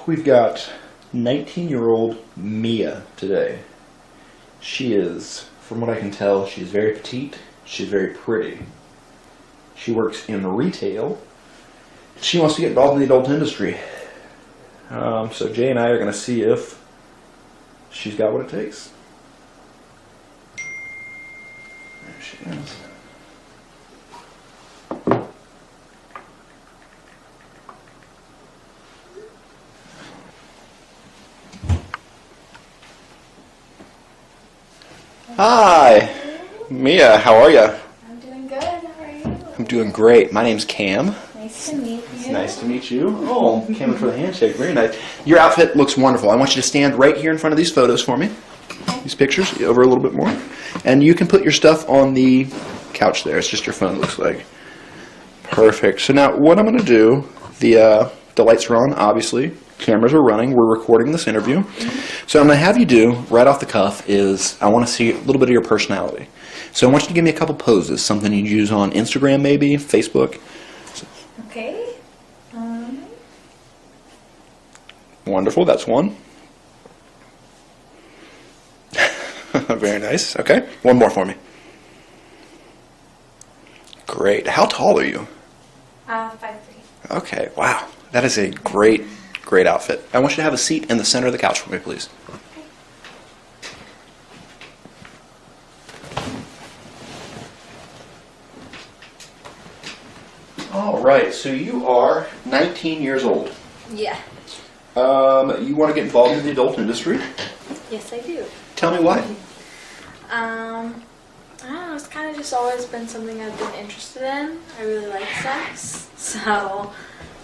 we've got 19-year-old Mia today. She is, from what I can tell, she's very petite. She's very pretty. She works in retail. She wants to get involved in the adult industry. So Jay and I are going to see if she's got what it takes. There she is. Hi, Mia, how are you? I'm doing good, how are you? I'm doing great. My name's Cam. Nice to meet you. It's nice to meet you. Oh, came in for the handshake. Very nice. Your outfit looks wonderful. I want you to stand right here in front of these photos for me. These pictures, over a little bit more. And you can put your stuff on the couch there. It's just your phone, looks like. Perfect. So now what I'm going to do, the lights are on, obviously. Cameras are running. We're recording this interview. So I'm going to have you do, right off the cuff, is I want to see a little bit of your personality. So I want you to give me a couple poses, something you'd use on Instagram maybe, Facebook. Okay. Wonderful, that's one. Very nice. Okay, one more for me. Great. How tall are you? 5'3". Okay, wow. That is a great outfit. I want you to have a seat in the center of the couch for me, please. All right, so you are 19 years old. Yeah. You want to get involved in the adult industry? Yes, I do. Tell me why. I don't know, it's kind of just always been something I've been interested in. I really like sex, so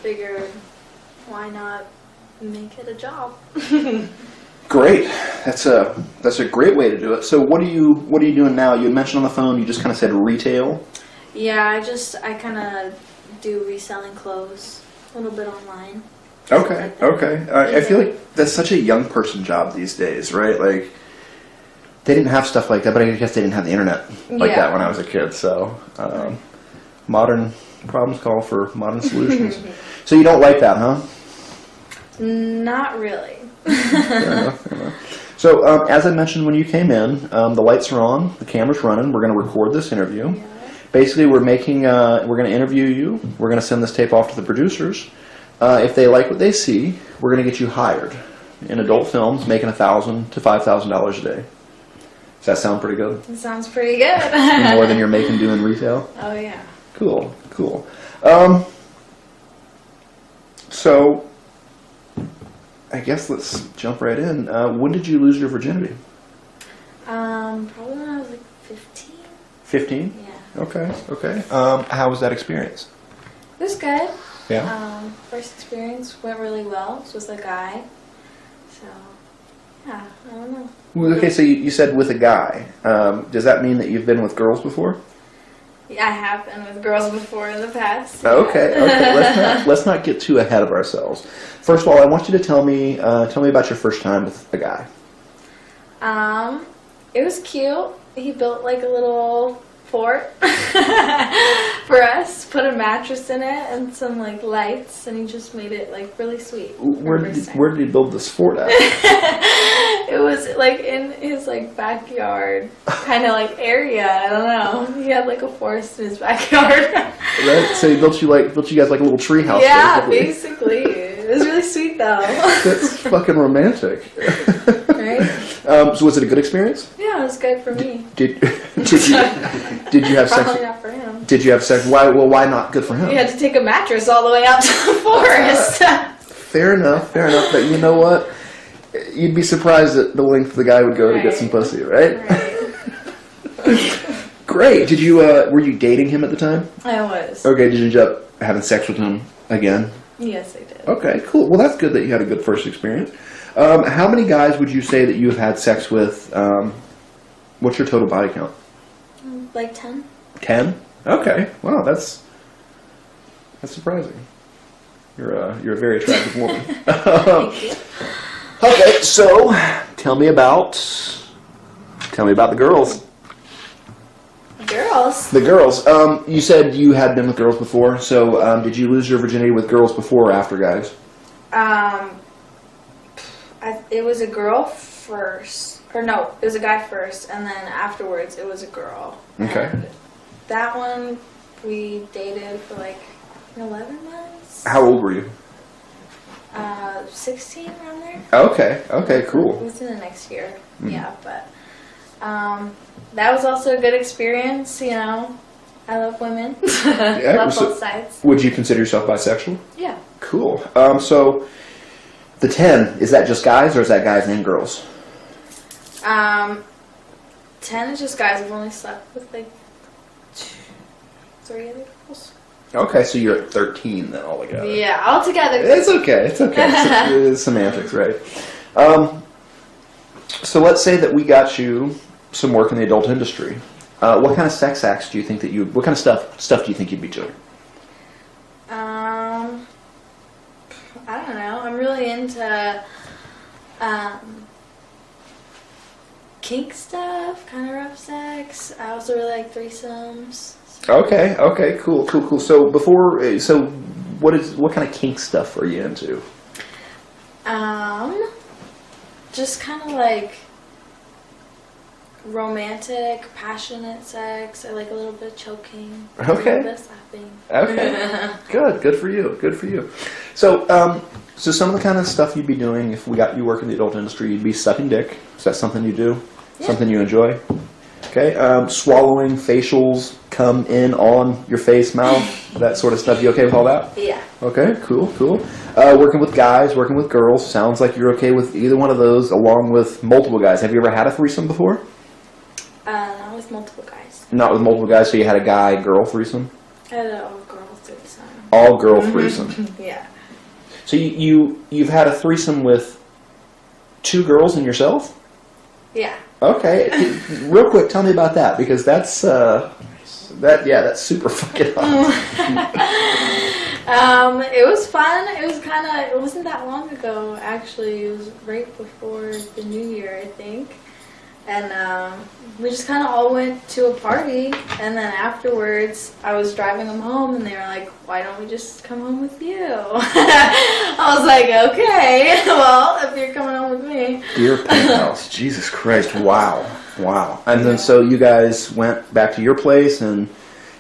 figured why not make it a job. Great. That's a great way to do it. So what are you doing now? You had mentioned on the phone you just kind of said retail. Yeah, I kind of do reselling clothes, a little bit online. Okay. Okay. I feel like that's such a young person job these days, right? Like they didn't have stuff like that, but I guess they didn't have the internet like that when I was a kid. So modern problems call for modern solutions. So you don't like that, huh? Not really. Fair enough, fair enough. So as I mentioned when you came in, the lights are on, the camera's running. We're going to record this interview. Yeah. Basically, we're going to interview you. We're going to send this tape off to the producers. If they like what they see, we're going to get you hired in adult films, making $1,000 to $5,000 a day. Does that sound pretty good? It sounds pretty good. More than you're making doing retail? Oh, yeah. Cool, cool. So, I guess let's jump right in. When did you lose your virginity? Probably when I was like 15. 15? Yeah. Okay, okay. How was that experience? It was good. Yeah? First experience went really well. This was a guy. So, yeah, I don't know. Well, okay, so you said with a guy. Does that mean that you've been with girls before? Yeah, I have been with girls before in the past. Okay, okay. Let's not get too ahead of ourselves. First of all, I want you to tell me about your first time with a guy. It was cute. He built like a little fort for us, put a mattress in it and some like lights, and he just made it like really sweet. Where did he build this fort at? It was like in his like backyard kind of like area. I don't know. He had like a forest in his backyard. Right. So he built you guys like a little tree house. Yeah, basically. It was really sweet though. That's fucking romantic. Right? So was it a good experience? Yeah, it was good for me. Did you have sex? Probably not for him. Did you have sex? Why not good for him? We had to take a mattress all the way out to the forest. Fair enough. But you know what? You'd be surprised at the length the guy would go to get some pussy, right? Great. Were you dating him at the time? I was. Okay. Did you end up having sex with him again? Yes, I did. Okay. Cool. Well, that's good that you had a good first experience. How many guys would you say that you have had sex with? What's your total body count? Like 10. 10? Okay. Wow, that's surprising. You're a very attractive woman. Thank you. Okay, so tell me about the girls. Girls? The girls. You said you had been with girls before, so did you lose your virginity with girls before or after guys? It was a girl first, or no, it was a guy first, and then afterwards it was a girl. Okay. And that one we dated for like 11 months. How old were you? 16 around there. Okay, cool. It was in the next year. Yeah, but that was also a good experience. You know, I love women. Yeah, love both sides. Would you consider yourself bisexual? Yeah. Cool. So the 10, is that just guys or is that guys and girls? 10 is just guys. I've only slept with like 3 other girls. Okay, so you're at 13 then altogether. Yeah, altogether. It's okay. It's semantics, right? So let's say that we got you some work in the adult industry. What kind of sex acts do you think that you? What kind of stuff do you think you'd be doing? I don't know. I'm really into kink stuff, kind of rough sex. I also really like threesomes. Okay, cool. So what kind of kink stuff are you into? Just kind of like romantic, passionate sex. I like a little bit of choking. Okay. A little bit of slapping. Okay. Good for you. So, so some of the kind of stuff you'd be doing if we got you working in the adult industry, you'd be sucking dick. Is that something you do? Yeah. Something you enjoy? Okay. Swallowing, facials, come in on your face, mouth, that sort of stuff. You okay with all that? Yeah. Okay, cool. Working with guys, working with girls. Sounds like you're okay with either one of those, along with multiple guys. Have you ever had a threesome before? Not with multiple guys. Not with multiple guys, so you had a guy-girl threesome? I had an all-girl threesome. All-girl threesome. Yeah. So you've had a threesome with 2 girls and yourself? Yeah. Okay. Real quick, tell me about that, because that's super fucking hot. It was fun. It wasn't that long ago, actually. It was right before the New Year, I think. And we just kind of all went to a party, and then afterwards I was driving them home, and they were like, why don't we just come home with you? I was like, okay, well, if you're coming home with me. Dear penthouse, Jesus Christ, wow. And then so you guys went back to your place, and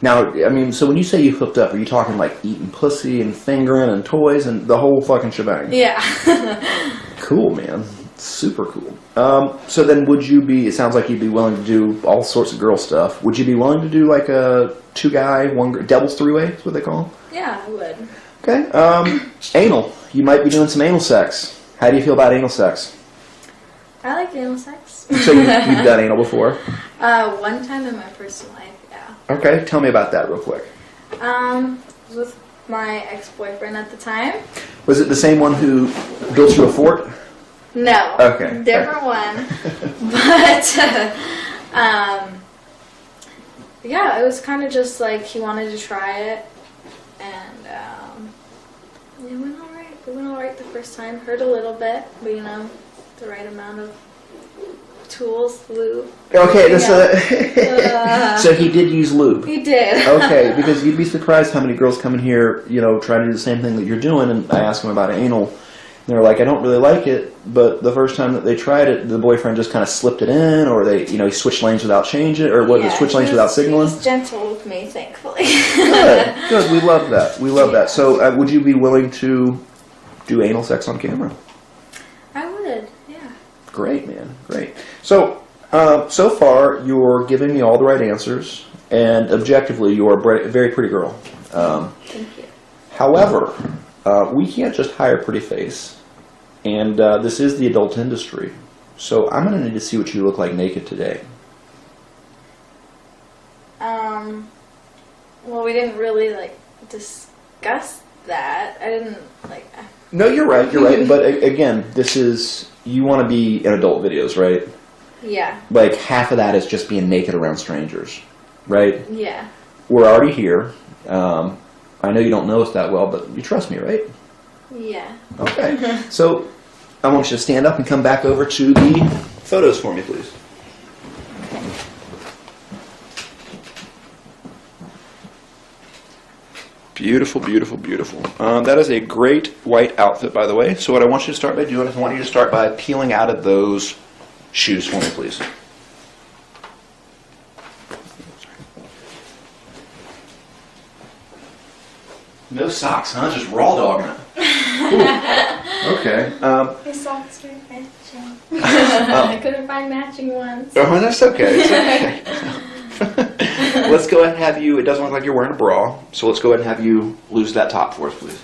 now, I mean, so when you say you hooked up, are you talking like eating pussy and fingering and toys and the whole fucking shebang? Yeah. Cool, man. Super cool. So then it sounds like you'd be willing to do all sorts of girl stuff. Would you be willing to do like a 2-guy, 1 devil's 3-way, is what they call them? Yeah, I would. Okay. Anal. You might be doing some anal sex. How do you feel about anal sex? I like anal sex. So you've done anal before? One time in my personal life, yeah. Okay, tell me about that real quick. With my ex-boyfriend at the time. Was it the same one who built you a fort? No. Okay. Different one. But, yeah, it was kind of just like he wanted to try it. And, it went alright. It went alright the first time. Hurt a little bit, but, you know, the right amount of tools, lube. Okay, so he did use lube. He did. Okay, because you'd be surprised how many girls come in here, you know, trying to do the same thing that you're doing, and I ask them about anal. They're like, I don't really like it, but the first time that they tried it, the boyfriend just kind of slipped it in, or he switched lanes without changing it, or what? Yeah, Switch lanes without signaling. He was gentle with me, thankfully. Good. We love that. That. So, would you be willing to do anal sex on camera? I would. Yeah. Great, man. Great. So, so far you're giving me all the right answers, and objectively, you're a very pretty girl. Thank you. However, we can't just hire a pretty face, and this is the adult industry, so I'm going to need to see what you look like naked today. Well, we didn't really, discuss that. I didn't, No, you're right, but again, you want to be in adult videos, right? Yeah. Like, half of that is just being naked around strangers, right? Yeah. We're already here. I know you don't know us that well, but you trust me, right? Yeah. Okay. So I want you to stand up and come back over to the photos for me, please. Beautiful, beautiful, beautiful. That is a great white outfit, by the way. So what I want you to start by doing is I want you to start by peeling out of those shoes for me, please. No socks, huh? Just raw dogging it. Okay. My socks were matching. I couldn't find matching ones. Oh, that's okay. It's okay. Let's go ahead and have you, it doesn't look like you're wearing a bra, so let's go ahead and have you lose that top for us, please.